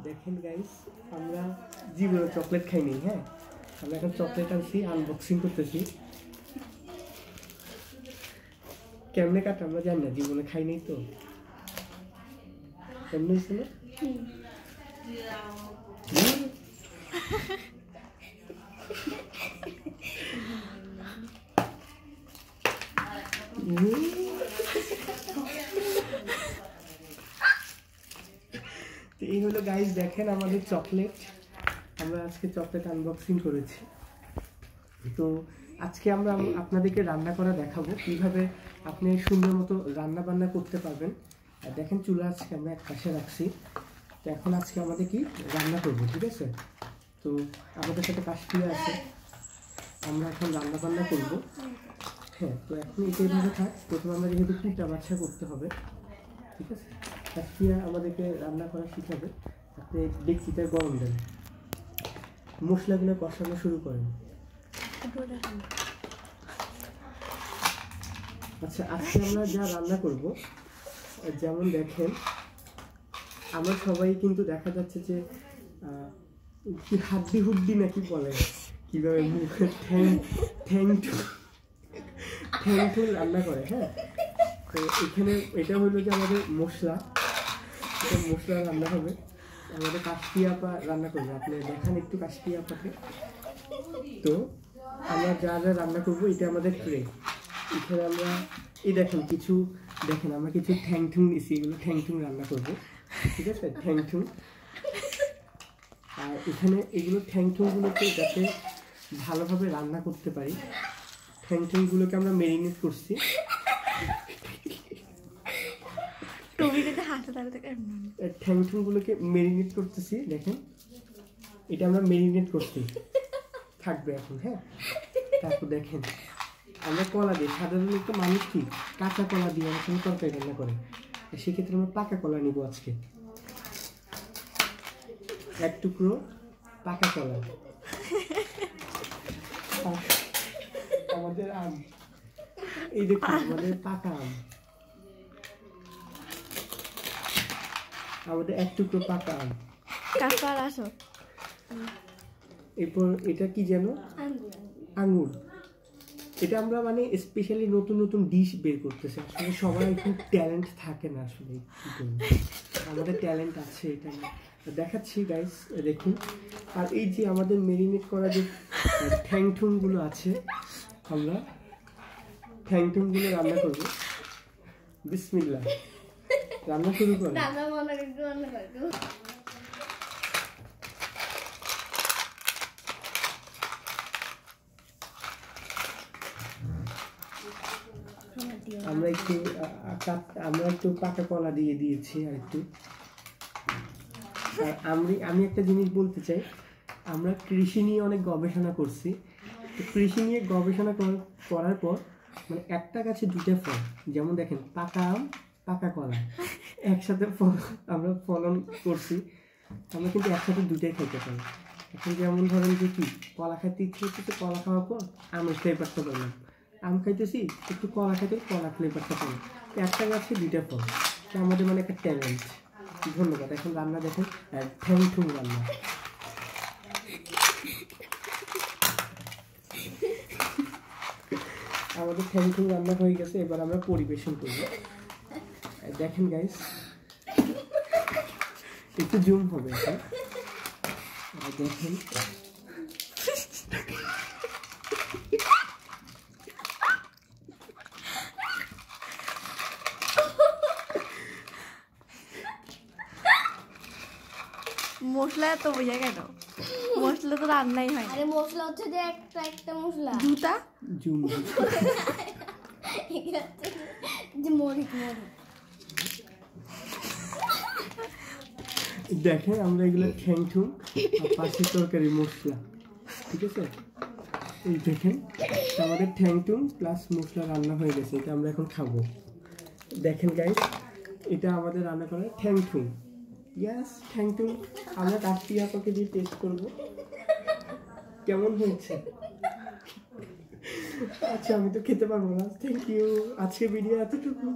দেখেন গাইস, আমরা জীবনে চকলেট খাইনি। হ্যাঁ, আমরা এখন চকলেট আনছি, আনবক্সিং করতেছি। কেমনে কাটা আমরা জানি না, জীবনে খাইনি তো। কেমনে হয়েছে না? এই হলো গাইস, দেখেন আমাদের চকলেট। আমরা আজকে চকলেট আনবক্সিং করেছি। তো আজকে আমরা আপনাদেরকে রান্না করা দেখাবো, কিভাবে আপনি সুন্দর মতো রান্না বান্না করতে পারবেন। আর দেখেন চুলা আজকে আমরা এক পাশে রাখছি। তো এখন আজকে আমাদের কি রান্না করবো, ঠিক আছে? তো আমাদের সাথে কাশপিয়া আছে, আমরা এখন রান্না বান্না করবো। হ্যাঁ, তো এখন এইভাবে থাক। প্রথমে আমরা যেহেতু কুটা বাছা করতে হবে, ঠিক আছে? কাশপিয়া আমাদেরকে রান্না করা শিখাবে। আপনি ডেকচিটা গরম দেন, মশলাগুলো কষানো শুরু করেন। আচ্ছা, আজকে আমরা যা রান্না করব, যেমন দেখেন আমরা সবাই কিন্তু দেখা যাচ্ছে যে কি হাড্ডি হুড্ডি নাকি বলে, কিভাবে মুখে ঠ্যাং ঠুল রান্না করে। হ্যাঁ, তো এখানে এটা হলো যে আমাদের মশলা রান্না হবে। আমাদের কাশপিয়া আপা রান্না করবে, আপনি দেখান একটু কাশপিয়া আপাকে। তো আমরা যা যা রান্না করবো, এটা আমাদের ট্রে। এখানে আমরা এই দেখেন কিছু, দেখেন আমরা কিছু ঠ্যাং নিছি, এগুলো ঠ্যাং রান্না করবো, ঠিক আছে? ঠ্যাং। আর এখানে এগুলো ঠ্যাংগুলোকে যাতে ভালোভাবে রান্না করতে পারি, ঠ্যাংগুলোকে আমরা মেরিনেট করছি। ঠ্যাংগুলোকে মেরিনেট করতেছি, দেখেন এটা আমরা মেরিনেট করছি, থাকবে এখন। হ্যাঁ, তারপর দেখেন আমরা কলা দিই, সাধারণত মানুষ কি কাঁচা কলা দিয়ে অনেক সময় তরকারি রান্না করে, সেক্ষেত্রে আমরা পাকা কলা নিব আজকে। এক টুকরো পাকা কলা, আমাদের আম, এই দেখুন আমাদের পাকা আম, আমাদের এক টুকরো পাকা আম। এরপর এটা কি যেন, আঙ্গুর। এটা আমরা মানে স্পেশালি নতুন ডিশ বের করতেছি। আসলে সবাই খুব ট্যালেন্ট থাকে না, আসলে কি করবো, আমাদের ট্যালেন্ট আছে, এটা দেখাচ্ছি গাইস, দেখুন। আর এই যে আমাদের মেরিনেট করা যে ঠ্যাংগুলো আছে, আমরা ঠ্যাংগুলো রান্না করবো। বিসমিল্লাহ, রান্না শুরু করো। আমরা একটু পাকা কলা দিয়ে দিয়েছি। আর একটু আমি একটা জিনিস বলতে চাই, আমরা কৃষি নিয়ে অনেক গবেষণা করছি। তো কৃষি নিয়ে গবেষণা করার পর মানে একটা গাছে দুইটা ফল, যেমন দেখেন পাকা আম পাকা কলা একসাথে আমরা ফলন করছি। আমরা কিন্তু একসাথে দুইটাই খাইতে পারি। এখন যেমন ধরেন যে কি কলা খাইতে ইচ্ছে হচ্ছে, কলা খাওয়ার পর আমের ফ্লেভারটা পেলাম, আম খাইতেছি একটু কলা খাইতে কলা ফ্লেভারটা পেলাম। একটা গাছে দুইটা ফল, আমাদের মানে একটা ট্যালেন্ট। ধন্যবাদ। এখন রান্না দেখেন, ঠ্যাং রান্না। আমাদের ঠ্যাং রান্না হয়ে গেছে, এবার আমরা পরিবেশন করব। দেখেন গাইস, একটু জুম হবে এখন। দেখেন মশলা তো বোঝা কেন, মশলা তো রান্নাই হয়। আরে মশলা হচ্ছে যে একটা মশলা, জুতা জুম যে মরিচ। দেখেন আমরা এগুলো ঠ্যাং পাশে তরকারি মশলা, ঠিক আছে? এই দেখেন আমাদের ঠ্যাং প্লাস মশলা রান্না হয়ে গেছে, এটা আমরা এখন খাবো। দেখেন গাইস, এটা আমাদের রান্না করা ঠ্যাং। ইয়াস, ঠ্যাং। আমরা কাশপিয়া আপাকে দিয়ে টেস্ট করবো কেমন হয়েছে। আচ্ছা, আমি তো খেতে পারবো না। থ্যাংক ইউ, আজকে ভিডিও এতটুকু।